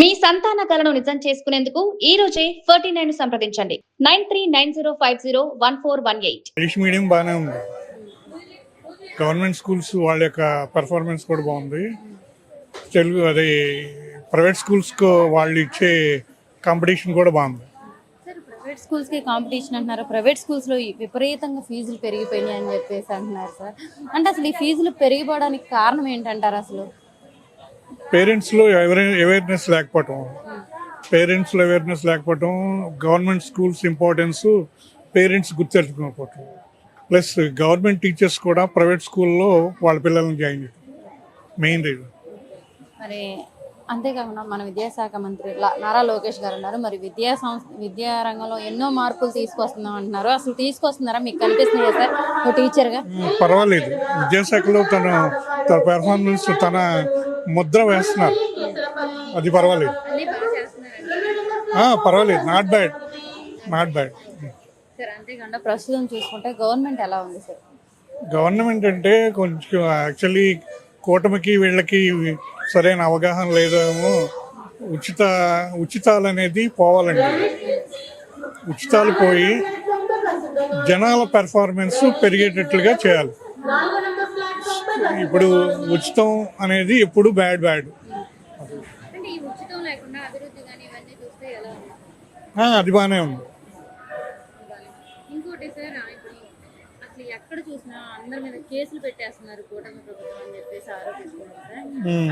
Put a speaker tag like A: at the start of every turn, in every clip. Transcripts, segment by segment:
A: మీ సంతాన కలను నిజం చేసుకునేందుకు ఈ రోజే 49 సంప్రదించండి 9390501418.
B: ఇంగ్లీష్ మీడియం బాగానే ఉంది. గవర్నమెంట్ స్కూల్స్ వాళ్ళ యొక్క పెర్ఫార్మెన్స్ కూడా బాగుంది. తెలుగు అది ప్రైవేట్ స్కూల్స్కు వాళ్ళు ఇచ్చే కాంపిటీషన్ కూడా బాగుంది.
C: సార్, ప్రైవేట్ స్కూల్స్కి కాంపిటీషన్ అంటున్నారు. ప్రైవేట్ స్కూల్స్లో విపరీతంగా ఫీజులు పెరిగిపోయినాయి అని చెప్పేసి అంటున్నారు సార్. అంటే అసలు ఈ ఫీజులు పెరిగిపోవడానికి కారణం ఏంటంటారు? అసలు
B: పేరెంట్స్లో అవేర్నెస్ లేకపోవటం, గవర్నమెంట్ స్కూల్స్ ఇంపార్టెన్స్ పేరెంట్స్ గుర్తెట్టుకోకపోవటం, ప్లస్ గవర్నమెంట్ టీచర్స్ కూడా ప్రైవేట్ స్కూల్లో వాళ్ళ పిల్లల్ని జాయిన్ చేయడం మెయిన్ రీజన్.
C: మరి అంతేకాకుండా మన విద్యాశాఖ మంత్రి నారా లోకేష్ గారు ఉన్నారు. మరి విద్యా రంగంలో ఎన్నో మార్పులు తీసుకొస్తున్నాం అంటున్నారు. అసలు తీసుకొస్తున్నారా? మీకు కనిపిస్తున్నాయా సార్ ఒక టీచర్గా?
B: పర్వాలేదు, విద్యాశాఖలో తన పెర్ఫార్మెన్స్, తన ముద్ర వేస్తున్నారు. అది పర్వాలేదు, నాట్ బ్యాడ్.
C: సార్, అంతేకాకుండా ప్రస్తుతం చూసుకుంటే గవర్నమెంట్ ఎలా ఉంది సార్?
B: గవర్నమెంట్ అంటే కొంచెం యాక్చువల్లీ కూటమికి వీళ్ళకి సరైన అవగాహన లేదేమో. ఉచితాలు అనేది పోవాలండి. ఉచితాలు పోయి జనాల పెర్ఫార్మెన్స్ పెరిగేటట్లుగా చేయాలి. ఇప్పుడు ఉచితం అనేది ఎప్పుడు బ్యాడ్. అది బాగానే ఉంది.
C: ఇంకోటి సార్, అసలు ఎక్కడ చూసినా అందరి మీద కేసులు పెట్టేస్తున్నారు కూటమి ప్రభుత్వం అని చెప్పేసి ఆరోపిస్తున్నారు.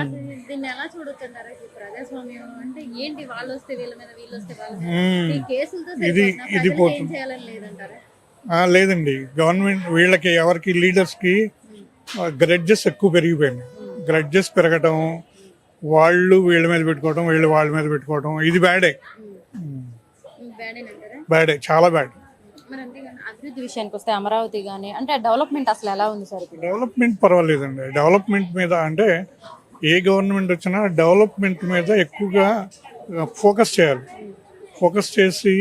C: అసలు దీన్ని ఎలా చూడొచ్చు అంటారా? ప్రజాస్వామ్యం అంటే ఏంటి? వాళ్ళు వస్తే వీళ్ళ మీద, వీళ్ళు వస్తే వాళ్ళ మీద, ఈ కేసులతో ఏం చేయాలని లేదంటారా?
B: లేదండి, గవర్నమెంట్ వీళ్ళకి ఎవరికి లీడర్స్కి గ్రడ్జెస్ ఎక్కువ పెరిగిపోయినాయి. గ్రడ్జెస్ పెరగటం, వాళ్ళు వీళ్ళ మీద పెట్టుకోవటం, వీళ్ళు వాళ్ళ మీద పెట్టుకోవటం, ఇది బ్యాడే, చాలా బ్యాడ్.
C: మరి అంతేగాని అభివృద్ధి విషయానికి వస్తే అమరావతి కానీ అంటే డెవలప్మెంట్ అసలు ఎలా ఉంది సార్?
B: డెవలప్మెంట్ పర్వాలేదండి. డెవలప్మెంట్ మీద అంటే ఏ గవర్నమెంట్ వచ్చినా డెవలప్మెంట్ మీద ఎక్కువగా ఫోకస్ చేయాలి. ఫోకస్ చేసి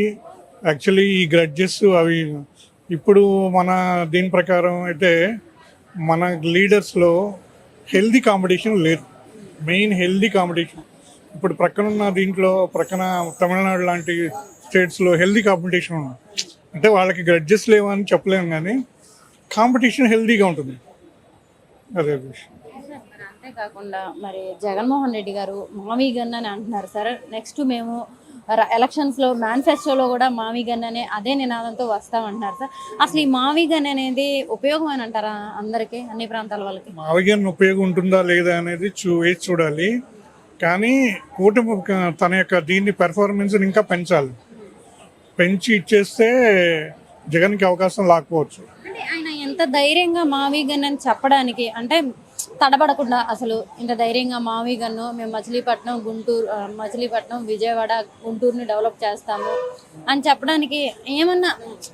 B: యాక్చువల్లీ ఈ గ్రడ్జెస్ అవి ఇప్పుడు మన దీని ప్రకారం అయితే మన లీడర్స్లో హెల్దీ కాంపిటీషన్ లేదు. మెయిన్ హెల్దీ కాంపిటీషన్ ఇప్పుడు ప్రక్కన తమిళనాడు లాంటి స్టేట్స్లో హెల్దీ కాంపిటీషన్ ఉంది. అంటే వాళ్ళకి గ్రడ్జెస్ లేవని చెప్పలేము, కానీ కాంపిటీషన్ హెల్దీగా ఉంటుంది. అదే విషయం.
C: అంతేకాకుండా మరి జగన్మోహన్ రెడ్డి గారు మామీ గన్ అని అంటున్నారు సార్. నెక్స్ట్ మేము ఎలక్షన్స్లో మేనిఫెస్టోలో కూడా మామీ గన్ అనే అదే నినాదంతో వస్తామంటున్నారు సార్. అసలు ఈ మామీ గన్ అనేది ఉపయోగం అని అంటారా అందరికీ, అన్ని ప్రాంతాల వాళ్ళకి?
B: మామీ గన్ ఉపయోగం ఉంటుందా లేదా అనేది వేసి చూడాలి. కానీ కూటమి తన యొక్క దీన్ని పెర్ఫార్మెన్స్ ఇంకా పెంచి ఇచ్చేస్తే జగన్కి అవకాశం లేకపోవచ్చు.
C: అంటే ఆయన ఎంత ధైర్యంగా మామీ గన్ అని చెప్పడానికి, అంటే తడబడకుండా అసలు ఇంత ధైర్యంగా మామీ గన్ను మేము మచిలీపట్నం, విజయవాడ, గుంటూరుని డెవలప్ చేస్తాము అని చెప్పడానికి ఏమన్నా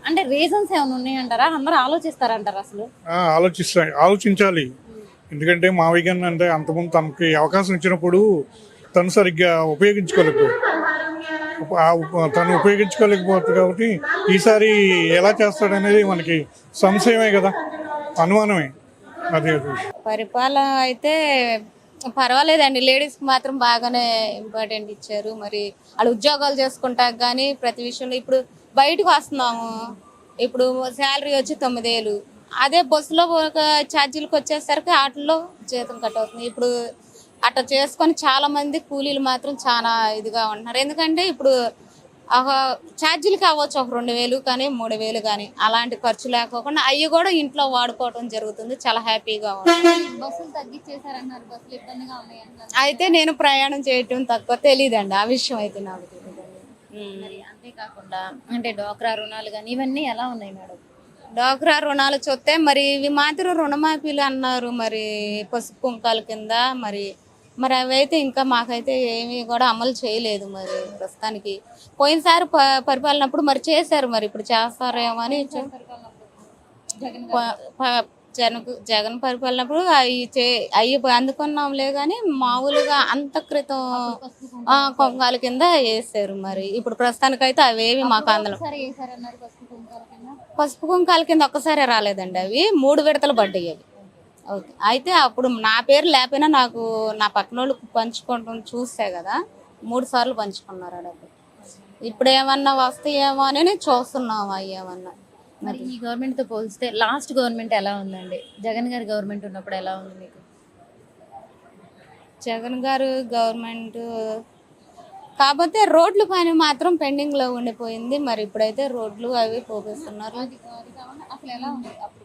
C: అంటే రీజన్స్ ఏమైనా ఉన్నాయంటారా? అందరూ ఆలోచిస్తారంటారా? అసలు
B: ఆలోచించాలి. ఎందుకంటే మామీ గన్ అంటే అంతకుముందు తనకి అవకాశం ఇచ్చినప్పుడు తను సరిగ్గా ఉపయోగించుకోలేకపోతుంది కాబట్టి ఈసారి ఎలా చేస్తాడనేది మనకి సంశయమే కదా, అనుమానమే. అదే
D: పరిపాలన అయితే పర్వాలేదండి. లేడీస్కి మాత్రం బాగానే ఇంపార్టెంట్ ఇచ్చారు. మరి వాళ్ళు ఉద్యోగాలు చేసుకుంటాక కానీ ప్రతి విషయంలో ఇప్పుడు బయటకు వస్తున్నాము. ఇప్పుడు శాలరీ వచ్చి 9,000, అదే బస్సులో ఛార్జీలకు వచ్చేసరికి వాటిల్లో జీతం కట్ అవుతుంది. ఇప్పుడు అట్లా చేసుకొని చాలా మంది కూలీలు మాత్రం చాలా ఇదిగా ఉంటున్నారు. ఎందుకంటే ఇప్పుడు ఛార్జీలకి అవ్వచ్చు ఒక 2,000 కానీ 3,000 కానీ, అలాంటి ఖర్చు లేకోకుండా అవి కూడా ఇంట్లో వాడుకోవడం జరుగుతుంది. చాలా హ్యాపీగా ఉంది.
C: బస్సులు తగ్గించేశారన్నారు, బస్సులు ఇబ్బందిగా ఉన్నాయి అంటున్నారు.
D: అయితే నేను ప్రయాణం చేయటం తక్కువ, తెలియదండి ఆ విషయం అయితే నాకు తెలియదు.
C: అంతేకాకుండా అంటే డ్వాక్రా రుణాలు కానీ ఇవన్నీ ఎలా ఉన్నాయి మేడం?
D: డ్వాక్రా రుణాలు చూస్తే మరి ఇవి మాత్రం రుణమాఫీలు అన్నారు. మరి పసుపు కుంకాల కింద మరి అవైతే ఇంకా మాకైతే ఏమీ కూడా అమలు చేయలేదు. మరి ప్రస్తుతానికి పోయినసారి పరిపాలనప్పుడు మరి చేశారు, మరి ఇప్పుడు చేస్తారేమో అని. జగన్ పరిపాలనప్పుడు అవి అందుకున్నాంలే కానీ మామూలుగా అంత క్రితం కుంకాల కింద వేసారు. మరి ఇప్పుడు ప్రస్తుతానికైతే అవేవి మాకు అందరం పసుపు కుంకాల కింద ఒక్కసారి రాలేదండి. అవి 3 విడతలు పడ్డాయి. అవి ఓకే. అయితే అప్పుడు నా పేరు లేకపోయినా నాకు నా పక్కన వాళ్ళు పంచుకోవడం చూస్తే కదా, 3 సార్లు పంచుకున్నారు ఆ డబ్బులు. ఇప్పుడు ఏమన్నా వస్తాయేమో అని చూస్తున్నాము అవి ఏమన్నా.
C: మరి ఈ గవర్నమెంట్ తో పోలిస్తే లాస్ట్ గవర్నమెంట్ ఎలా ఉందండి? జగన్ గారి గవర్నమెంట్ ఉన్నప్పుడు ఎలా ఉంది మీకు?
D: జగన్ గారు గవర్నమెంట్ కాకపోతే రోడ్లు పని మాత్రం పెండింగ్ లో ఉండిపోయింది. మరి ఇప్పుడైతే రోడ్లు అవి పోపిస్తున్నారు.
C: అసలు ఎలా ఉంది అప్పుడు?